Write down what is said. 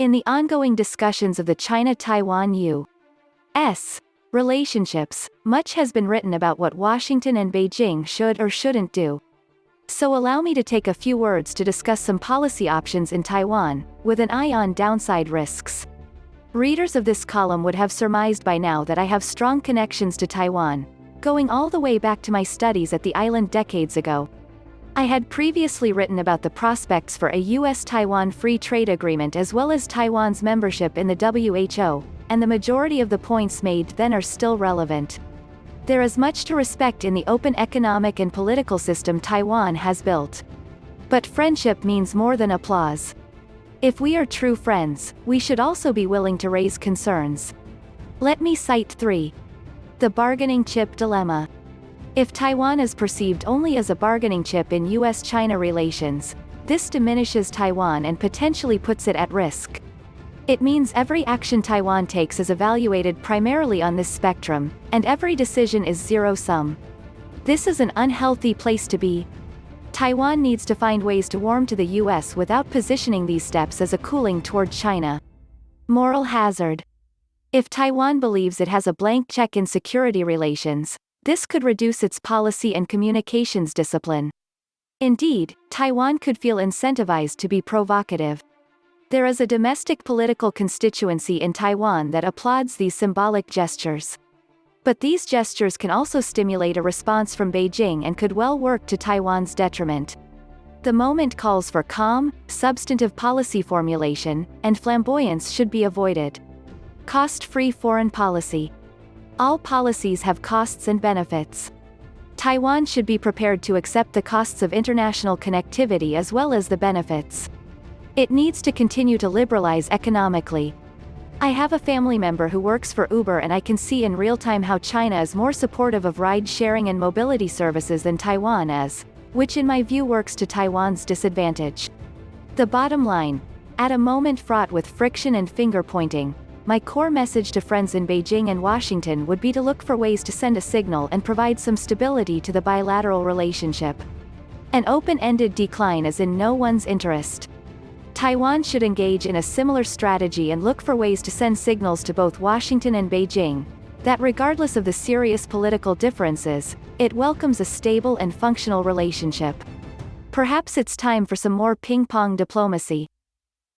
In the ongoing discussions of the China-Taiwan U.S. relationships, much has been written about what Washington and Beijing should or shouldn't do. So allow me to take a few words to discuss some policy options in Taiwan, with an eye on downside risks. Readers of this column would have surmised by now that I have strong connections to Taiwan, going all the way back to my studies at the island decades ago. I had previously written about the prospects for a U.S.-Taiwan free trade agreement as well as Taiwan's membership in the WHO, and the majority of the points made then are still relevant. There is much to respect in the open economic and political system Taiwan has built. But friendship means more than applause. If we are true friends, we should also be willing to raise concerns. Let me cite 3. The bargaining chip dilemma. If Taiwan is perceived only as a bargaining chip in U.S.-China relations, this diminishes Taiwan and potentially puts it at risk. It means every action Taiwan takes is evaluated primarily on this spectrum, and every decision is zero-sum. This is an unhealthy place to be. Taiwan needs to find ways to warm to the U.S. without positioning these steps as a cooling toward China. Moral hazard. If Taiwan believes it has a blank check in security relations, this could reduce its policy and communications discipline. Indeed, Taiwan could feel incentivized to be provocative. There is a domestic political constituency in Taiwan that applauds these symbolic gestures. But these gestures can also stimulate a response from Beijing and could well work to Taiwan's detriment. The moment calls for calm, substantive policy formulation, and flamboyance should be avoided. Cost-free foreign policy. All policies have costs and benefits. Taiwan should be prepared to accept the costs of international connectivity as well as the benefits. It needs to continue to liberalize economically. I have a family member who works for Uber and I can see in real time how China is more supportive of ride-sharing and mobility services than Taiwan is, which in my view works to Taiwan's disadvantage. The bottom line, at a moment fraught with friction and finger-pointing, my core message to friends in Beijing and Washington would be to look for ways to send a signal and provide some stability to the bilateral relationship. An open-ended decline is in no one's interest. Taiwan should engage in a similar strategy and look for ways to send signals to both Washington and Beijing, that regardless of the serious political differences, it welcomes a stable and functional relationship. Perhaps it's time for some more ping-pong diplomacy.